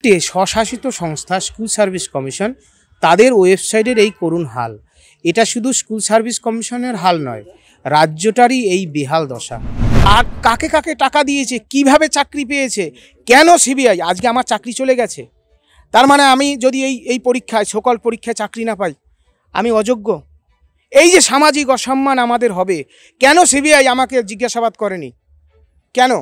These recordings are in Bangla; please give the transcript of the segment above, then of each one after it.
উল্টে স্বশাসিত সংস্থা স্কুল সার্ভিস কমিশন তাদের ওয়েবসাইটের এই করুণ হাল। এটা শুধু স্কুল সার্ভিস কমিশনের হাল নয়, রাজ্যটারই এই বেহাল দশা। আর কাকে কাকে টাকা দিয়েছে, কিভাবে চাকরি পেয়েছে, কেন সিবিআই আজকে আমার চাকরি চলে গেছে, তার মানে আমি যদি এই পরীক্ষায় সকল পরীক্ষায় চাকরি না পাই আমি অযোগ্য। এই যে সামাজিক অসম্মান আমাদের হবে, কেন সিবিআই আমাকে জিজ্ঞাসাবাদ করেনি, কেন?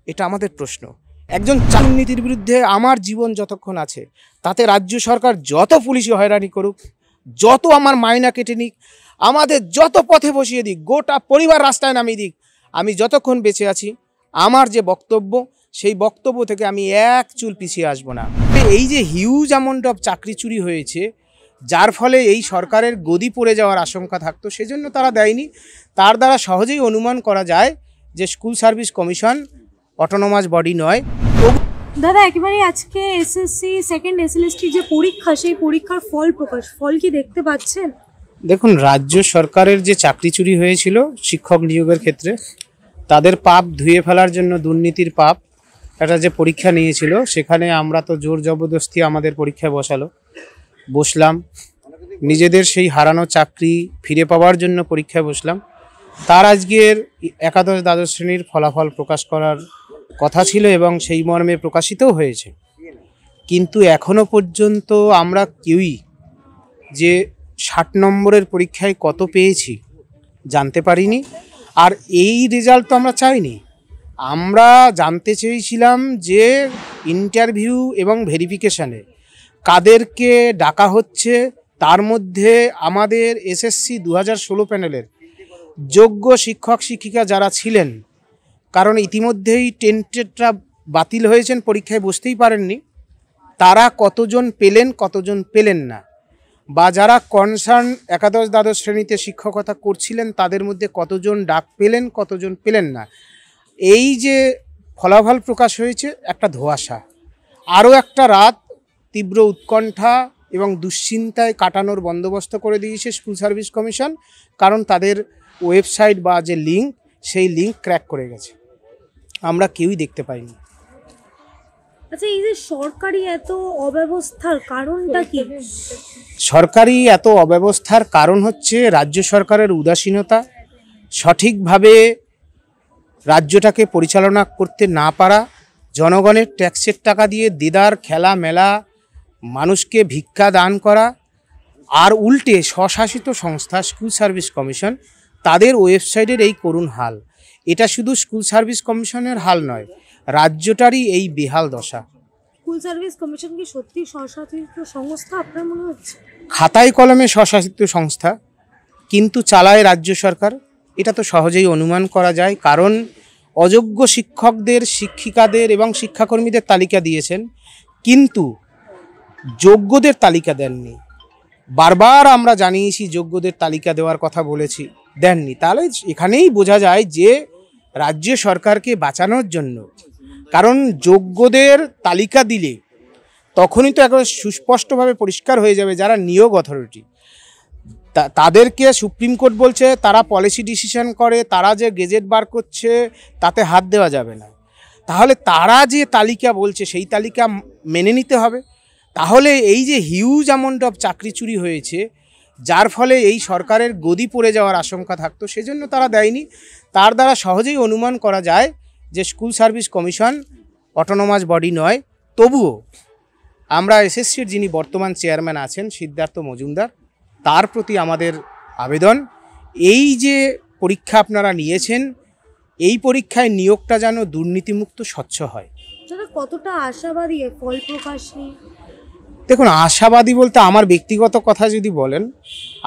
এটা আমাদের প্রশ্ন। একজন দুর্নীতির বিরুদ্ধে আমার জীবন যতক্ষণ আছে, তাতে রাজ্য সরকার যত পুলিশি হয়রানি করুক, যত আমার মাইনা কেটে নিক, আমাদের যত পথে বসিয়ে দিক, গোটা পরিবার রাস্তায় নামিয়ে দিক, আমি যতক্ষণ বেঁচে আছি আমার যে বক্তব্য, সেই বক্তব্য থেকে আমি এক চুল পিছিয়ে আসবো না। এই যে হিউজ অ্যামাউন্ট অফ চাকরি চুরি হয়েছে, যার ফলে এই সরকারের গদি পড়ে যাওয়ার আশঙ্কা থাকতো, সেজন্য তারা দেয়নি। তার দ্বারা সহজেই অনুমান করা যায় যে school service commission autonomous body নয়। দাদা, একেবারে আজকে এসএসসি সেকেন্ড এসএলএসটি যে পরীক্ষা, সেই পরীক্ষার ফল প্রকাশ, ফল কি দেখতে পাচ্ছেন? দেখুন, রাজ্য সরকারের যে চাকরি চুরি হয়েছিল শিক্ষক নিয়োগের ক্ষেত্রে, তাদের পাপ ধুয়ে ফেলার জন্য, দুর্নীতির পাপ, একটা যে পরীক্ষা নিয়েছিল, সেখানে আমরা তো জোর জবরদস্তি আমাদের পরীক্ষায় বসলাম, নিজেদের সেই হারানো চাকরি ফিরে পাওয়ার জন্য পরীক্ষায় বসলাম। তার আজকের একাদশ দ্বাদশ শ্রেণীর ফলাফল প্রকাশ করার কথা ছিল এবং সেই মর্মে প্রকাশিতও হয়েছে, কিন্তু এখনো পর্যন্ত আমরা কেউই যে 60 নম্বরের পরীক্ষায় কত পেয়েছি জানতে পারিনি। আর এই রেজাল্ট তো আমরা চাইনি। আমরা জানতে চেয়েছিলাম যে ইন্টারভিউ এবং ভেরিফিকেশানে কাদেরকে ডাকা হচ্ছে, তার মধ্যে আমাদের এসএসসি 2016 প্যানেলের যোগ্য শিক্ষক শিক্ষিকা যারা ছিলেন, কারণ ইতিমধ্যেই টেন্টেডরা বাতিল হয়েছেন, পরীক্ষায় বসতেই পারেননি, তারা কতজন পেলেন কতজন পেলেন না, বা যারা কনসার্ন একাদশ দ্বাদশ শ্রেণীতে শিক্ষকতা করছিলেন তাদের মধ্যে কতজন ডাক পেলেন কতজন পেলেন না, এই যে ফলাফল প্রকাশ হয়েছে একটা ধোঁয়াশা। আরও একটা রাত তীব্র উৎকণ্ঠা এবং দুশ্চিন্তায় কাটানোর বন্দোবস্ত করে দিয়েছে স্কুল সার্ভিস কমিশন, কারণ তাদের ওয়েবসাইট বা যে লিঙ্ক, সেই লিঙ্ক ক্র্যাক করে গেছে, আমরা কেউই দেখতে পাইনি। আচ্ছা, এই যে সরকারি এত অব্যবস্থার কারণটা কি? সরকারি এত অব্যবস্থার কারণ হচ্ছে রাজ্য সরকারের উদাসীনতা, সঠিকভাবে রাজ্যটাকে পরিচালনা করতে না পারা, জনগণের ট্যাক্সের টাকা দিয়ে দেদার খেলা মেলা, মানুষকে ভিক্ষা দান করা, আর উল্টে স্বশাসিত সংস্থা স্কুল সার্ভিস কমিশন তাদের ওয়েবসাইটের এই করুণ হাল। এটা শুধু স্কুল সার্ভিস কমিশনের হাল নয়, রাজ্যটারই এই বেহাল দশা। স্কুল সার্ভিস কমিশন কি সত্যি স্বশাসিত সংস্থা আপনার মনে হচ্ছে? খাতায় কলমে স্বশাসিত সংস্থা, কিন্তু চালায় রাজ্য সরকার, এটা তো সহজেই অনুমান করা যায়। কারণ অযোগ্য শিক্ষকদের, শিক্ষিকাদের এবং শিক্ষাকর্মীদের তালিকা দিয়েছেন, কিন্তু যোগ্যদের তালিকা দেননি। বারবার আমরা জানিয়েছি যোগ্যদের তালিকা দেওয়ার কথা বলেছি, দেননি। তাহলে এখানেই বোঝা যায় যে রাজ্য সরকারকে বাঁচানোর জন্য, কারণ যোগ্যদের তালিকা দিলে তখনই তো একেবারে সুস্পষ্টভাবে পরিষ্কার হয়ে যাবে যারা নিয়োগ অথরিটি, তাদেরকে সুপ্রিম কোর্ট বলছে তারা পলিসি ডিসিশন করে, তারা যে গেজেট বার করছে তাতে হাত দেওয়া যাবে না। তাহলে তারা যে তালিকা বলছে সেই তালিকা মেনে নিতে হবে। তাহলে এই যে হিউজ অ্যামাউন্ট অফ চাকরি চুরি হয়েছে, যার ফলে এই সরকারের গদি পড়ে যাওয়ার আশঙ্কা থাকতো, সেজন্য তারা দেয়নি। তার দ্বারা সহজেই অনুমান করা যায় যে school service commission autonomous body নয়। তবুও আমরা এসএসসির যিনি বর্তমান চেয়ারম্যান আছেন সিদ্ধার্থ মজুমদার, তার প্রতি আমাদের আবেদন, এই যে পরীক্ষা আপনারা নিয়েছেন, এই পরীক্ষায় নিয়োগটা যেন দুর্নীতিমুক্ত স্বচ্ছ হয়। কতটা আশাবাদী ফল প্রকাশ নিয়ে? দেখুন, আশাবাদী বলতে আমার ব্যক্তিগত কথা যদি বলেন,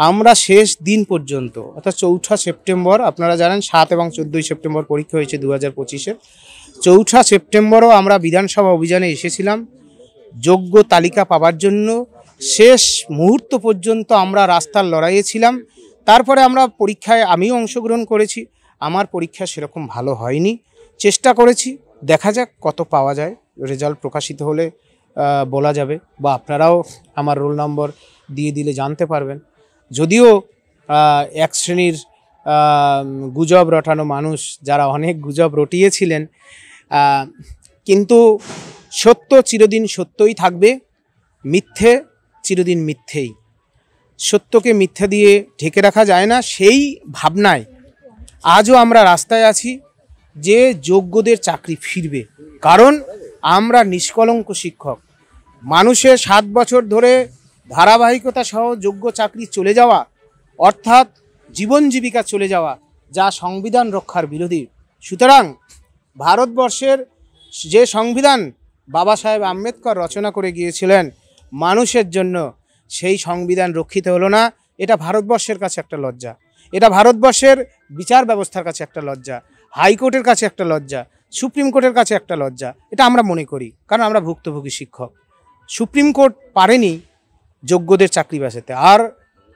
আমরা শেষ দিন পর্যন্ত, অর্থাৎ 4 সেপ্টেম্বর, আপনারা জানেন 7 এবং 14 সেপ্টেম্বর পরীক্ষা হয়েছে 2025-এর, 4 সেপ্টেম্বরও আমরা বিধানসভা অভিযানে এসেছিলাম যোগ্য তালিকা পাওয়ার জন্য। শেষ মুহূর্ত পর্যন্ত আমরা রাস্তার লড়াইয়ে ছিলাম। তারপরে আমরা পরীক্ষায়, আমিও অংশগ্রহণ করেছি, আমার পরীক্ষা সেরকম ভালো হয়নি, চেষ্টা করেছি, দেখা যাক কত পাওয়া যায়, রেজাল্ট প্রকাশিত হলে বলা যাবে, বা আপনারাও আমার রোল নম্বর দিয়ে দিলে জানতে পারবেন। যদিও এক শ্রেণীর গুজব রটানো মানুষ, যারা অনেক গুজব রটিয়েছিলেন, কিন্তু সত্য চিরদিন সত্যই থাকবে, মিথ্যে চিরদিন মিথ্যেই। সত্যকে মিথ্যে দিয়ে ঢেকে রাখা যায় না, সেই ভাবনায় আজও আমরা রাস্তায় আছি যে যোগ্যদের চাকরি ফিরবে। কারণ আমরা নিষ্কলঙ্ক শিক্ষক। মানুষের 7 বছর ধরে ধারাবাহিকতা সহ যোগ্য চাকরি চলে যাওয়া, অর্থাৎ জীবন জীবিকা চলে যাওয়া, যা সংবিধান রক্ষার বিরোধী। সুতরাং ভারতবর্ষের যে সংবিধান বাবা সাহেব আম্বেদকর রচনা করে গিয়েছিলেন মানুষের জন্য, সেই সংবিধান রক্ষিত হলো না। এটা ভারতবর্ষের কাছে একটা লজ্জা, এটা ভারতবর্ষের বিচার ব্যবস্থার কাছে একটা লজ্জা, হাইকোর্টের কাছে একটা লজ্জা, সুপ্রিম কোর্টের কাছে একটা লজ্জা। এটা আমরা মনে করি, কারণ আমরা ভুক্তভোগী শিক্ষক। সুপ্রিম কোর্ট পারেনি যোগ্যদের চাকরি বাঁচাতে। আর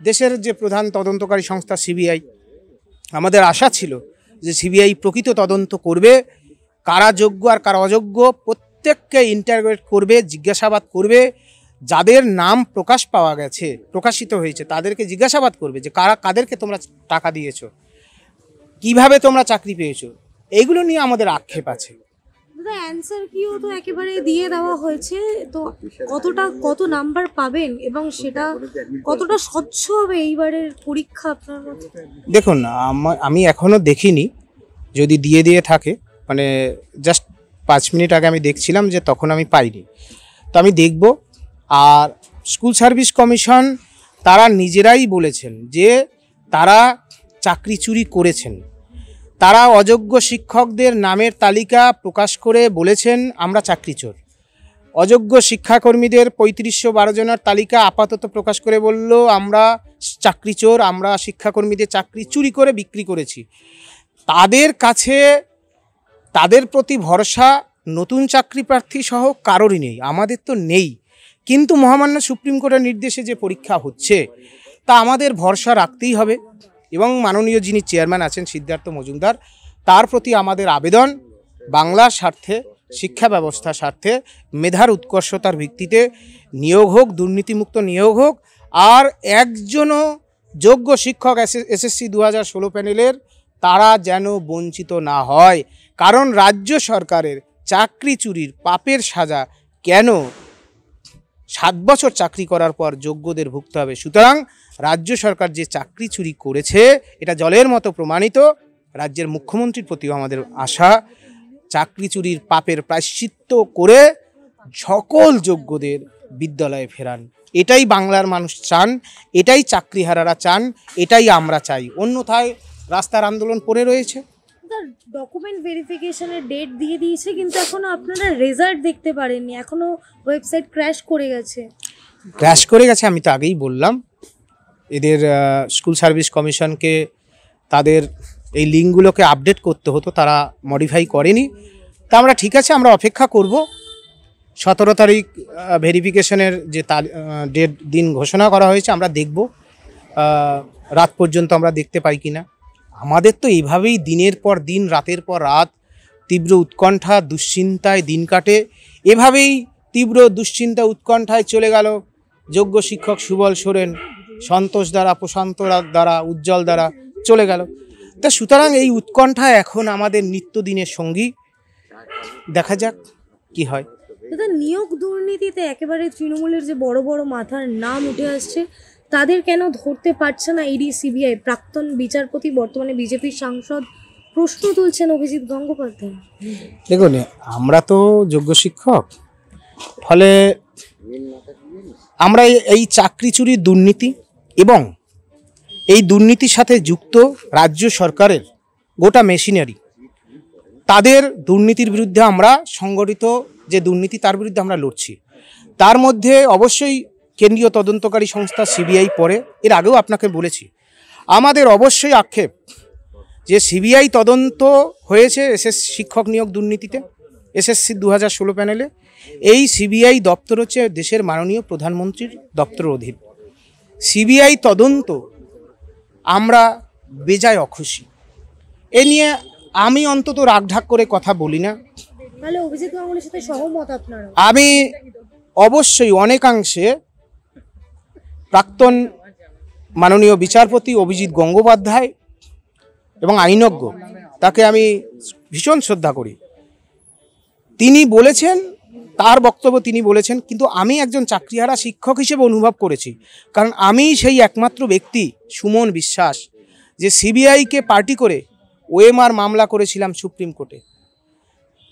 দেশের যে প্রধান তদন্তকারী সংস্থা সিবিআই, আমাদের আশা ছিল যে সিবিআই প্রকৃত তদন্ত করবে, কারা যোগ্য আর কারা অযোগ্য প্রত্যেককে ইন্টারোগেট করবে, জিজ্ঞাসাবাদ করবে। যাদের নাম প্রকাশিত হয়েছে তাদেরকে জিজ্ঞাসাবাদ করবে যে কাদেরকে তোমরা টাকা দিয়েছো, কিভাবে তোমরা চাকরি পেয়েছো। এইগুলো নিয়ে আমাদের আক্ষেপ আছে। দাদা অ্যানসার কিও তো একেবারে দিয়ে দেওয়া হয়েছে, তো কত নাম্বার পাবেন এবং সেটা কতটা স্বচ্ছ হবে এইবারের পরীক্ষা আপনার মতে? দেখুন, আমি এখনো দেখিনি, যদি দিয়ে থাকে, মানে জাস্ট 5 মিনিট আগে আমি দেখছিলাম যে তখন আমি পাইনি, তো আমি দেখব। আর স্কুল সার্ভিস কমিশন তারা নিজেরাই বলেছেন যে তারা চাকরি চুরি করেছেন। তারা অযোগ্য শিক্ষকদের নামের তালিকা প্রকাশ করে বলেছেন আমরা চাকরি চোর। অযোগ্য শিক্ষাকর্মীদের 3512 জনের তালিকা আপাতত প্রকাশ করে বলল আমরা চাকরি চোর, আমরা শিক্ষাকর্মীদের চাকরি চুরি করে বিক্রি করেছি। তাদের কাছে তাদের প্রতি ভরসা নতুন চাকরি প্রার্থী সহ কারোরই নেই, আমাদের তো নেই। কিন্তু মহামান্য সুপ্রিম কোর্টের নির্দেশে যে পরীক্ষা হচ্ছে তা আমাদের ভরসা রাখতেই হবে। এবং মাননীয় যিনি চেয়ারম্যান আছেন সিদ্ধার্থ মজুমদার, তার প্রতি আমাদের আবেদন, বাংলার স্বার্থে, শিক্ষা ব্যবস্থার স্বার্থে মেধার উৎকর্ষতার ভিত্তিতে নিয়োগ হোক, দুর্নীতিমুক্ত নিয়োগ হোক। আর একজনও যোগ্য শিক্ষক এসএসসি 2016 প্যানেলের তারা যেন বঞ্চিত না হয়। কারণ রাজ্য সরকারের চাকরি চুরির পাপের সাজা কেন 7 বছর চাকরি করার পর যোগ্যদের ভুগতে হবে? সুতরাং রাজ্য সরকার যে চাকরি চুরি করেছে এটা জলের মতো প্রমাণিত। রাজ্যের মুখ্যমন্ত্রীর প্রতিও আমাদের আশা, চাকরি চুরির পাপের প্রায়শ্চিত্ত করে সকল যোগ্যদের বিদ্যালয়ে ফেরান। এটাই বাংলার মানুষ চান, এটাই চাকরিহারারা চান, এটাই আমরা চাই। অন্যথায় রাস্তার আন্দোলন পড়ে রয়েছে। ডকুমেন্ট ভেরিফিকেশনের ডেট দিয়ে দিয়েছে, কিন্তু এখনো আপনারা রেজাল্ট দেখতে পারেননি, এখনো ওয়েবসাইট ক্র্যাশ করে গেছে। আমি তো আগেই বললাম, এদের স্কুল সার্ভিস কমিশনকে তাদের এই লিঙ্কগুলোকে আপডেট করতে হতো, তারা মডিফাই করেনি। তা আমরা ঠিক আছে, আমরা অপেক্ষা করব। 17 তারিখ ভেরিফিকেশনের যে ডেট দিন ঘোষণা করা হয়েছে, আমরা দেখব রাত পর্যন্ত আমরা দেখতে পাই কিনা। আমাদের তো এইভাবেই দিনের পর দিন, রাতের পর রাত তীব্র উৎকণ্ঠা দুশ্চিন্তায় দিন কাটে। এভাবেই তীব্র দুশ্চিন্তা উৎকণ্ঠায় চলে গেল যোগ্য শিক্ষক সুবল সোরেন, সন্তোষ দ্বারা, প্রশান্ত দ্বারা, উজ্জ্বল দ্বারা চলে গেল। তা সুতরাং এই উৎকণ্ঠা এখন আমাদের নিত্যদিনের সঙ্গী। দেখা যাক কি হয়। দাদা নিয়োগ দুর্নীতিতে একেবারে তৃণমূলের যে বড় বড় মাথার নাম উঠে আসছে, তাদের কেন ধরতে পারছে না ইডি সিবিআই? প্রাক্তন বিচারপতি, বর্তমানে বিজেপির সাংসদ প্রশ্ন তুলছেন অভিজিৎ গঙ্গোপাধ্যায়। দেখুন, আমরা তো যোগ্য শিক্ষক, ফলে আমরা এই চাকরি চুরির দুর্নীতি এবং এই দুর্নীতির সাথে যুক্ত রাজ্য সরকারের গোটা মেশিনারি, তাদের দুর্নীতির বিরুদ্ধে আমরা সংগঠিত যে দুর্নীতি তার বিরুদ্ধে আমরা লড়ছি। তার মধ্যে অবশ্যই কেন্দ্রীয় তদন্তকারী সংস্থা সিবিআই পড়ে। এর আগেও আপনাকে বলেছি, আমাদের অবশ্যই আক্ষেপ যে সিবিআই তদন্ত হয়েছে শিক্ষক নিয়োগ দুর্নীতিতে, এসএসসি 2016 প্যানেলে। এই সিবিআই দপ্তর হচ্ছে দেশের মাননীয় প্রধানমন্ত্রীর দপ্তরের অধীন। সিবিআই তদন্ত আমরা বেজায় অখুশি। এ নিয়ে আমি অন্তত রাগঢাক করে কথা বলি না। তাহলে অভিজিৎ গাঙ্গুলির সাথে সহমত আপনারা? আমি অবশ্যই অনেকাংশে প্রাক্তন মাননীয় বিচারপতি অভিজিৎ গঙ্গোপাধ্যায় এবং আইনজ্ঞ, তাকে আমি ভীষণ শ্রদ্ধা করি। তিনি বলেছেন তার বক্তব্য তিনি বলেছেন, কিন্তু আমি একজন চাকরিহারা শিক্ষক হিসেবে অনুভব করেছি, কারণ আমি সেই একমাত্র ব্যক্তি সুমন বিশ্বাস যে সিবিআইকে পার্টি করে ওএমআর মামলা করেছিলাম সুপ্রিম কোর্টে।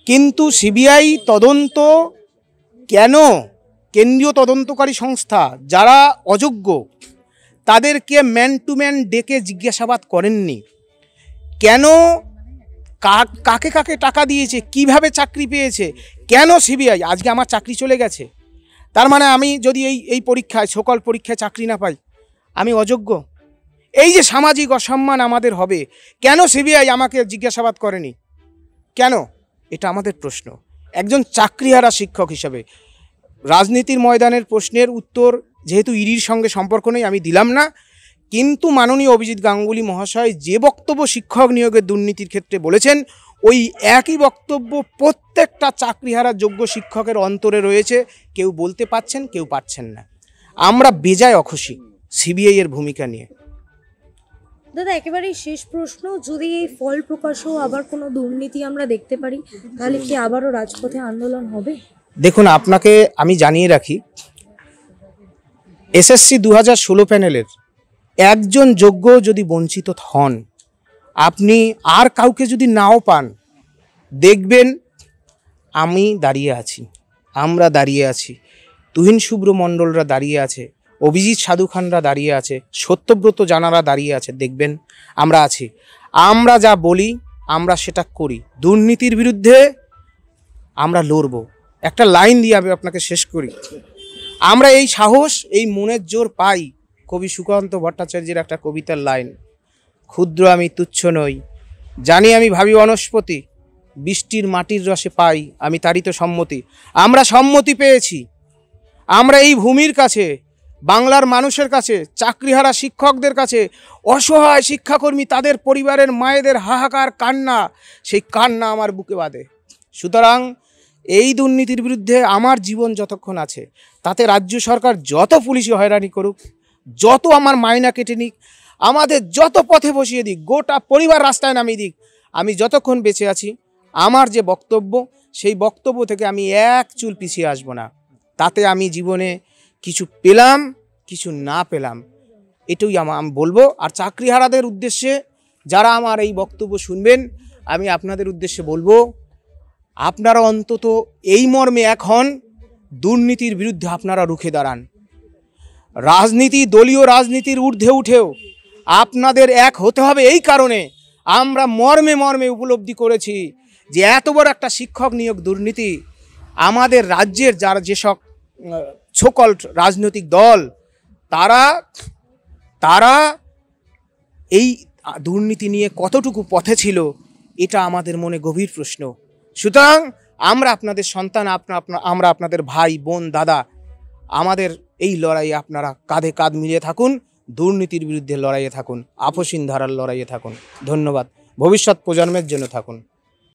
কিন্তু সিবিআই তদন্ত কেন, কেন্দ্রীয় তদন্তকারী সংস্থা যারা অযোগ্য তাদেরকে ম্যান টু ম্যান ডেকে জিজ্ঞাসাবাদ করেননি? কেন, কাকে কাকে টাকা দিয়েছে, কিভাবে চাকরি পেয়েছে, কেন সিবিআই? আজকে আমার চাকরি চলে গেছে, তার মানে আমি যদি এই পরীক্ষায়, সকল পরীক্ষায় চাকরি না পাই, আমি অযোগ্য? এই যে সামাজিক অসম্মান আমাদের হবে, কেন সিবিআই আমাকে জিজ্ঞাসাবাদ করেনি? কেন? এটা আমাদের প্রশ্ন একজন চাকরিহারা শিক্ষক হিসাবে। রাজনীতির ময়দানের প্রশ্নের উত্তর যেহেতু ইডির সঙ্গে সম্পর্ক নেই আমি দিলাম না, কিন্তু মাননীয় অভিজিৎ গাঙ্গুলি মহাশয় যে বক্তব্য শিক্ষক নিয়োগের দুর্নীতির ক্ষেত্রে বলেছেন, ওই একই বক্তব্য প্রত্যেকটা চাকরিহারা যোগ্য শিক্ষকের অন্তরে রয়েছে। কেউ বলতে পারছেন, কেউ পারছেন না। আমরা বেজায় অখুশি সিবিআই এর ভূমিকা নিয়ে। দাদা, একেবারেই শেষ প্রশ্ন, যদি এই ফল প্রকাশও আবার কোনো দুর্নীতি আমরা দেখতে পারি, তাহলে কি আবারও রাজপথে আন্দোলন হবে? দেখুন, আপনাকে আমি জানিয়ে রাখি, এসএসসি 2016 প্যানেলের একজন যোগ্য যদি বঞ্চিত হন, আপনি আর কাউকে যদি নাও পান, দেখবেন আমি দাঁড়িয়ে আছি, আমরা দাঁড়িয়ে আছি, তুহিন শুভ্র মণ্ডলরা দাঁড়িয়ে আছে, অভিজিৎ সাধু খানরা দাঁড়িয়ে আছে, সত্যব্রত জানারা দাঁড়িয়ে আছে, দেখবেন আমরা আছি। আমরা যা বলি আমরা সেটা করি। দুর্নীতির বিরুদ্ধে আমরা লড়ব। একটা লাইন দিয়ে আমি আপনাকে শেষ করি। আমরা এই সাহস, এই মনের জোর পাই কবি সুকান্ত ভট্টাচার্যের একটা কবিতার লাইন, ক্ষুদ্র আমি তুচ্ছ নই, জানি আমি ভাবি বনস্পতি, বৃষ্টির মাটির রসে পাই আমি তারই তো সম্মতি। আমরা সম্মতি পেয়েছি, আমরা এই ভূমির কাছে, বাংলার মানুষের কাছে, চাকরিহারা শিক্ষকদের কাছে, অসহায় শিক্ষাকর্মী, তাদের পরিবারের মায়েদের হাহাকার কান্না, সেই কান্না আমার বুকে বাঁধে। সুতরাং এই দুর্নীতির বিরুদ্ধে আমার জীবন যতক্ষণ আছে, তাতে রাজ্য সরকার যত পুলিশি হয়রানি করুক, যত আমার মাইনা কেটে নিক, আমাদের যত পথে বসিয়ে দিক, গোটা পরিবার রাস্তায় নামিয়ে দিক, আমি যতক্ষণ বেঁচে আছি আমার যে বক্তব্য, সেই বক্তব্য থেকে আমি এক চুল পিছিয়ে আসব না। তাতে আমি জীবনে কিছু পেলাম, কিছু না পেলাম, এটাই আমি বলবো। আর চাকরিহারাদের উদ্দেশ্যে যারা আমার এই বক্তব্য শুনবেন, আমি আপনাদের উদ্দেশ্যে বলবো, আপনারা অন্তত এই মর্মে এক হন, দুর্নীতির বিরুদ্ধে আপনারা রুখে দাঁড়ান। রাজনীতি, দলীয় রাজনীতির ঊর্ধ্বে উঠেও আপনাদের এক হতে হবে। এই কারণে আমরা মর্মে মর্মে উপলব্ধি করেছি যে এত বড় একটা শিক্ষক নিয়োগ দুর্নীতি আমাদের রাজ্যের যারা যেসব সকল রাজনৈতিক দল, তারা এই দুর্নীতি নিয়ে কতটুকু পথে ছিল, এটা আমাদের মনে গভীর প্রশ্ন। সুতরাং আমরা আপনাদের সন্তান, আমরা আপনাদের ভাই বোন দাদা, আমাদের এই লড়াইয়ে আপনারা কাঁধে কাঁধ মিলিয়ে থাকুন, দুর্নীতির বিরুদ্ধে লড়াইয়ে থাকুন, আপসীন ধারার লড়াইয়ে থাকুন। ধন্যবাদ। ভবিষ্যৎ প্রজন্মের জন্য থাকুন।